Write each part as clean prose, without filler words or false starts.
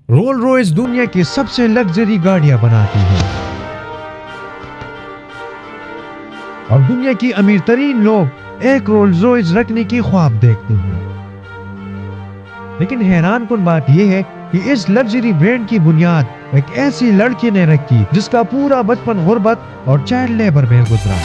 Rules رॉयस दुनिया की सबसे लग्जरी गाड़ियां बनाती है और दुनिया की अमीर तरीन लोग एक रोल्स रॉयस रखने की ख्वाब देखते हैं। लेकिन हैरान कुन बात यह है कि इस लग्जरी ब्रांड की बुनियाद एक ऐसी लड़की ने रखी जिसका पूरा बचपन गुर्बत और चाइल्ड लेबर में गुजरा।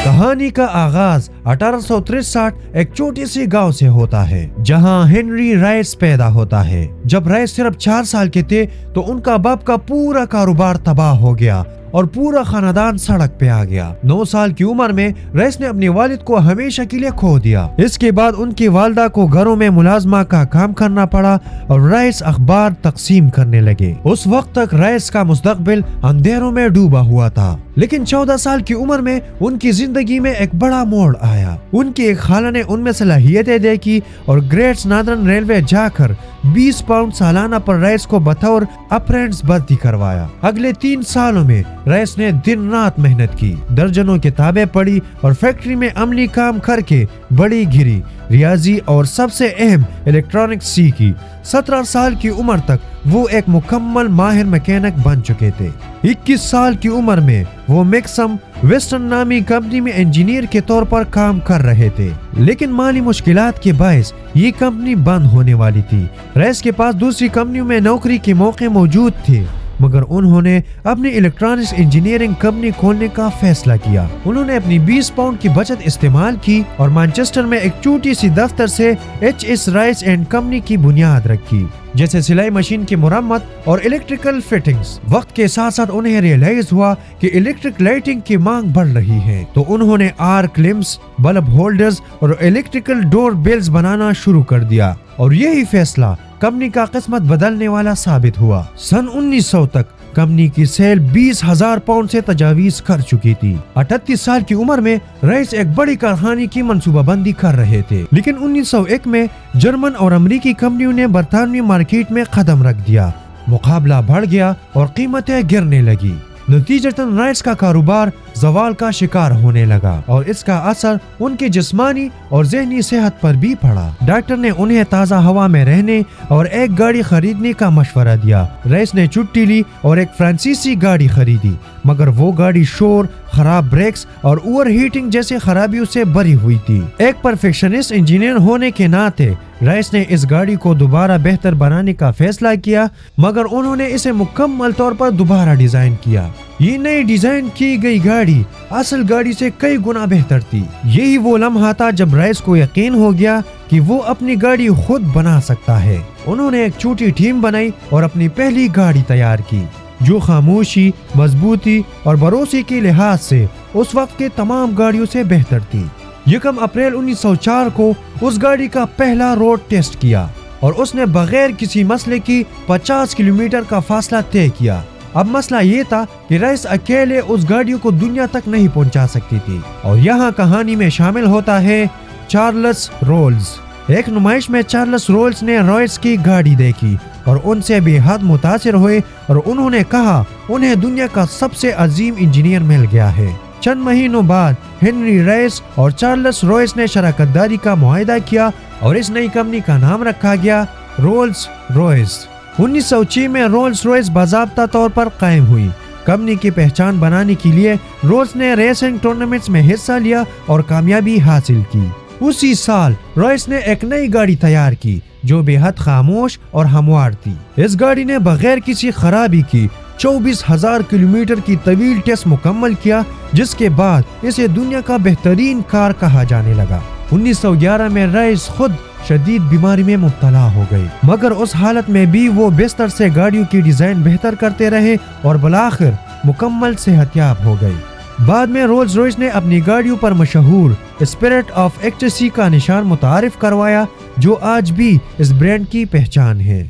कहानी का आगाज 1863 एक छोटे से गांव से होता है जहां हेनरी राइस पैदा होता है। जब राइस सिर्फ 4 साल के थे तो उनका बाप का पूरा कारोबार तबाह हो गया और पूरा खानदान सड़क पे आ गया। 9 साल की उम्र में राइस ने अपने वालिद को हमेशा के लिए खो दिया। इसके बाद उनकी वालदा को घरों में मुलाजमा का काम करना पड़ा और राइस अखबार तकसीम करने लगे। उस वक्त तक राइस का मुस्तकबिल अंधेरों में डूबा हुआ था, लेकिन 14 साल की उम्र में उनकी जिंदगी में एक बड़ा मोड़ आया। उनकी एक खाला ने उनमें सलाहियतें देखी और ग्रेट नॉर्दर्न रेलवे जाकर 20 पाउंड सालाना पर राइस को बतौर अप्रेंटिस भर्ती करवाया। अगले 3 सालों में राइस ने दिन रात मेहनत की, दर्जनों किताबें पढ़ी और फैक्ट्री में अमली काम करके बड़ी गिरी, रियाजी और सबसे अहम इलेक्ट्रॉनिक्स सीखी। 17 साल की उम्र तक वो एक मुकम्मल माहिर मैकेनिक बन चुके थे। 21 साल की उम्र में वो मैक्सम वेस्टर्न नामी कंपनी में इंजीनियर के तौर पर काम कर रहे थे, लेकिन माली मुश्किलात के बायस ये कंपनी बंद होने वाली थी। राइस के पास दूसरी कंपनियों में नौकरी के मौके मौजूद थे, मगर उन्होंने अपनी इलेक्ट्रॉनिक्स इंजीनियरिंग कंपनी खोलने का फैसला किया। उन्होंने अपनी 20 पाउंड की बचत इस्तेमाल की और मैनचेस्टर में एक छोटी सी दफ्तर से HS राइस एंड कंपनी की बुनियाद रखी, जैसे सिलाई मशीन की मुरम्मत और इलेक्ट्रिकल फिटिंग्स। वक्त के साथ साथ उन्हें रियलाइज हुआ कि इलेक्ट्रिक लाइटिंग की मांग बढ़ रही है, तो उन्होंने आर्क लिम्स, बल्ब होल्डर्स और इलेक्ट्रिकल डोर बेल्स बनाना शुरू कर दिया और यही फैसला कंपनी का किस्मत बदलने वाला साबित हुआ। सन 1900 तक कंपनी की सेल 20,000 पाउंड से तजावीज कर चुकी थी। 38 साल की उम्र में राइस एक बड़ी कारखाने की मंसूबाबंदी कर रहे थे, लेकिन 1901 में जर्मन और अमेरिकी कंपनियों ने बरतानवी मार्केट में कदम रख दिया। मुकाबला बढ़ गया और कीमतें गिरने लगी। नतीजतन राइस का कारोबार जवाल का शिकार होने लगा और इसका असर उनकी जिस्मानी और ज़हनी सेहत पर भी पड़ा। डॉक्टर ने उन्हें ताज़ा हवा में रहने और एक गाड़ी खरीदने का मशवरा दिया। राइस ने छुट्टी ली और एक फ्रांसीसी गाड़ी खरीदी, मगर वो गाड़ी शोर, खराब ब्रेक्स और ओवर हीटिंग जैसे खराबियों से भरी हुई थी। एक परफेक्शनिस्ट इंजीनियर होने के नाते राइस ने इस गाड़ी को दोबारा बेहतर बनाने का फैसला किया, मगर उन्होंने इसे मुकम्मल तौर पर दोबारा डिजाइन किया। ये नई डिजाइन की गई गाड़ी असल गाड़ी से कई गुना बेहतर थी। यही वो लम्हा था जब राइस को यकीन हो गया कि वो अपनी गाड़ी खुद बना सकता है। उन्होंने एक छोटी टीम बनाई और अपनी पहली गाड़ी तैयार की, जो खामोशी, मजबूती और भरोसे के लिहाज से उस वक्त के तमाम गाड़ियों से बेहतर थी। 1 अप्रैल 1904 को उस गाड़ी का पहला रोड टेस्ट किया और उसने बगैर किसी मसले की 50 किलोमीटर का फासला तय किया। अब मसला ये था कि राइस अकेले उस गाड़ियों को दुनिया तक नहीं पहुंचा सकती थी, और यहाँ कहानी में शामिल होता है चार्ल्स रोल्स। एक नुमाइश में चार्ल्स रोल्स ने राइस की गाड़ी देखी और उनसे बेहद मुतासिर हुए और उन्होंने कहा उन्हें दुनिया का सबसे अजीम इंजीनियर मिल गया है। चंद महीनों बाद हेनरी राइस और चार्ल्स रॉयस ने शराकतदारी का मुआहदा किया और इस नई कंपनी का नाम रखा गया रोल्स रॉयस। 1906 में रोल्स रॉयस बाज़ाब्ता तौर पर कायम हुई। कंपनी की पहचान बनाने के लिए रोल्स ने रेसिंग टूर्नामेंट्स में हिस्सा लिया और कामयाबी हासिल की। उसी साल रॉयस ने एक नई गाड़ी तैयार की जो बेहद खामोश और हमवार थी। इस गाड़ी ने बगैर किसी खराबी की 24,000 किलोमीटर की तवील टेस्ट मुकम्मल किया, जिसके बाद इसे दुनिया का बेहतरीन कार कहा जाने लगा। 1911 में राइस खुद शदीद बीमारी में मुब्तला हो गए, मगर उस हालत में भी वो बिस्तर से गाड़ियों की डिजाइन बेहतर करते रहे और बलाखिर मुकम्मल सेहतयाब हो गए। बाद में रोल्स रॉयस ने अपनी गाड़ियों पर मशहूर स्पिरिट ऑफ एक्सटेसी का निशान मुतारिफ करवाया, जो आज भी इस ब्रांड की पहचान है।